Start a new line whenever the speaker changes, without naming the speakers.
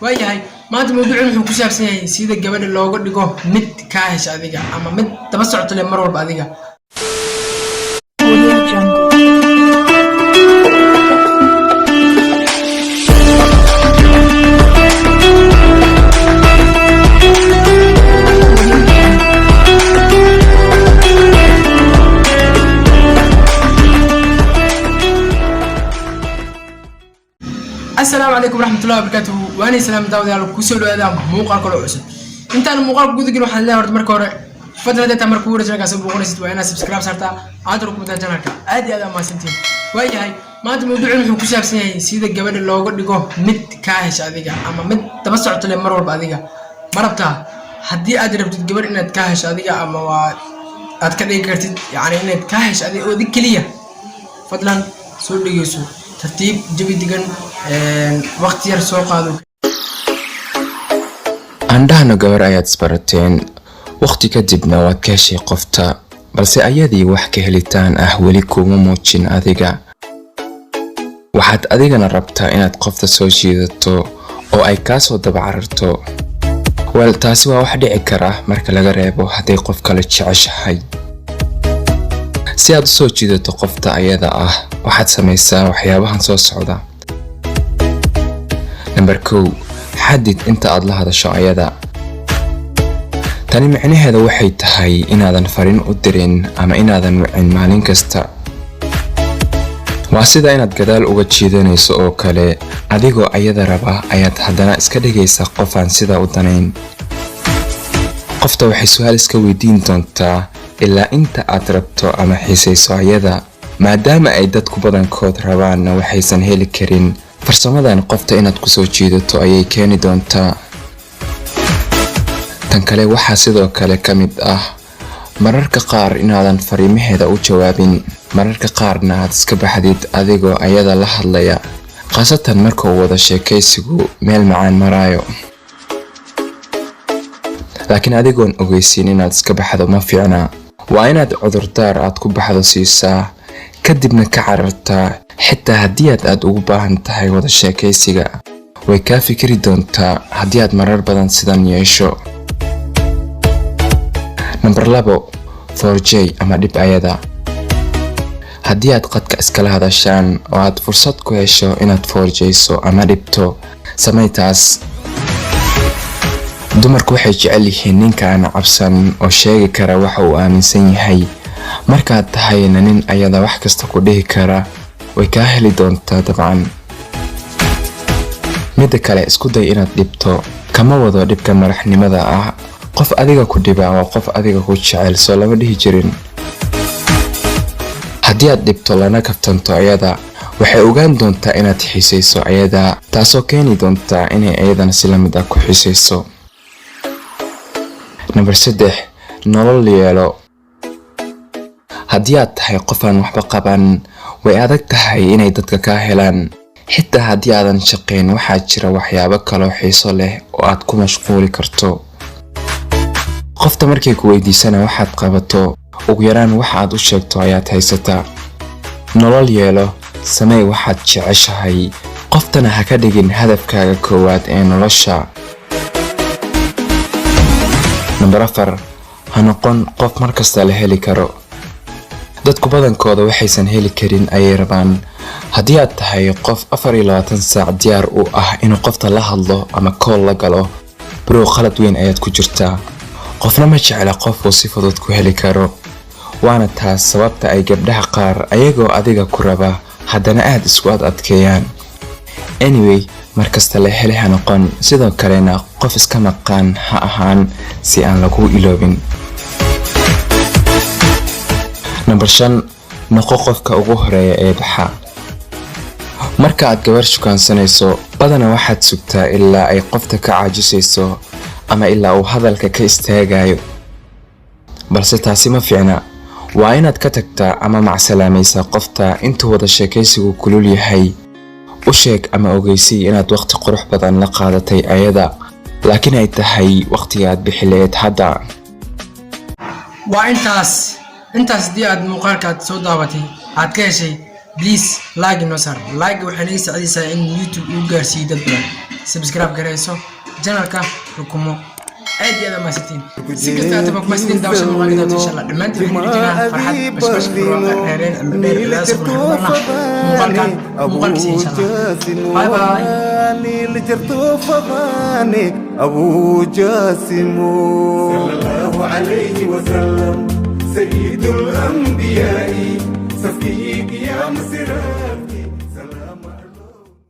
waayahay maanta mawduucin wuxuu ku saabsan yahay sida gabadha looga dhigo mid ka hesha adiga ama mid daba socoto le mar walba adiga. السلام عليكم ورحمة الله وبركاته وأنا سلام داود يالله كوسولو هذا موقع كله عسل أنت أنا موقع جودي كنا حنا ورد مركورة فترة ده تمر كورة جنا كسب بقول نسيت وأنا سبسكرايب صرتا عادرك متى جنا كا عادي هذا ما سنتين ويا هاي ما أنت موضوع إنه كوساب سنة سيدا قبل اللوجو ديكو مد كاهش هذيك أما مد تبصع تلي مرور بعديك مربتها حدي أدري بتتقبل إنها تكاهش هذيك أما أتكلم كرتي يعني إنها تكاهش هذيك ودي كلية فضلا سود يسوع ترتيب جبي دقن وقت يرسوق هذا
عندنا قبر آيات سبرتين وقت كدبنا وكاشي قفتا بس أيادي وحكي هليتان أهوليكو وموتشين أذيقا waxaad adigana rabtaa inaad qofta soo jiidato oo ay ka soo dabcararto wal taasi waa wax dhici kara marka laga reebo haday qof kale jeceshahay si aad soo jiidato qofta ayada ah waxaad sameeysaa waxyaabahan soo socda number 2 xadid inta aad la hadasho ayada tani macnaheedu waxay tahay inaadan farin u dirin ama inaadan wicin maalin kasta waa sida inaad gadaal uga jiidanayso oo kale adigoo ayada raba ayaad haddana iska dhigaysaa qof aan sida u danayn qofta waxay su'aal iska weydiin doontaa ilaa inta aad rabto ama xiisayso ayada maadaama ay dadku badankood rabaanna waxaysan heli karin farsamadan qofta inaad ku soo jiidato ayay keeni doontaa tan kale waxaa sidoo kale ka mid ah mararka qaar inaadan fariimaheeda u jawaabin mararka qaarna aad iska baxdid adigoo ayada la hadlaya qaasatan marka uu wada sheekaysigu meel macaan maraayo laakiin adigoon ogeysiin inaad iska baxdo ma fiicna waa inaad cudurdaar aad ku baxdo siisaa kadibna ka carartaa xitaa haddii aad ugu baahan tahay wada sheekaysiga way kaa fikiri doontaa haddii aad marar badan sidan yeesho number 2 4J ama dhib ayada haddii aad qadka iskala hadashaan oo aad fursad ku hesho inaad 4Jayso ama dhibto samaytaas dumarku waxay jecel yihiin ninka aan cabsan oo sheegi kara waxa uu aaminsan yahay markaad tahayna nin ayada wax kasta ku dhihi kara way kaa heli doontaa dabcan mid kale isku day inaad dhibto kama wado dhibka madaxnimada ah qof adiga ku dhiba oo qof adiga ku jecel soo lama dhihi jirin haddii aad dhibto lana kaftanto ayada waxay ogaan doontaa inaad xiisayso ayada taasoo keeni doontaa inay ayadana si lamid ah ku xiisayso number 3 nolol yeelo haddii aad tahay qof aan waxba qaban way adag tahay inay dadka ka helaan xitaa haddii aadan shaqayn waxaa jira waxyaabo kale oo xiiso leh oo aad ku mashquuli karto qofta markay ku weydiisana waxaad qabato ugu yaraan waxa aad u sheegto ayaad haysataa nolol yeelo samee waxaad jeceshahay qoftana ha ka dhigin hadafkaaga koowaad ee nolosha number 4 ha noqon qof markasta la heli karo dadku badankooda waxaysan heli karin ayay rabaan haddii aad tahay qof 24 saac diyaar u ah inuu qofta la hadlo ama call la galo bro khalad weyn ayaad ku jirtaa qofna ma jecla qof uu si fudud ku heli karo waana taas sababta ay gabdhaha qaar ayagoo adiga ku raba haddana aad isku adkeeyaan anyway markasta la heli ha noqon sidoo kalena qof iska maqan ha ahaan si aan lagu iloobin number 5 noqo qofka ugu horeeya ee baxa marka aad gabar shukaansanayso badana waxaad sugtaa ilaa ay qofta ka caajisayso ama ilaa uu hadalka ka istaagayo balse taasi ma fiicna waa inaad ka tagtaa ama macsalaamaysaa qofta intuu wada sheekaysigu kulul yahay u sheeg ama ogeysii inaad waqti qurux badan la qaadatay ayada laakiin ay tahay waqtiga aad bixileed hadda
waa intaas dii aad muuqaalkaad soo daabatay aad ka heshay please like inoo saar like waxay naga saacidaysaa in YouTube uu gaarsiiyo dad badan subscribe garayso channelka rukumo aad iyo aad ma sitiin si kasta aad ma sitiin daawasho muuqaalka insha Allah dhamaantiin waxaan idin farxad bashbash reereen ama beer la subhanahu muuqaalka insha Allah bye bye
نيل جرتو فضاني أبو جاسم صلى الله عليه وسلم سيد الأنبياء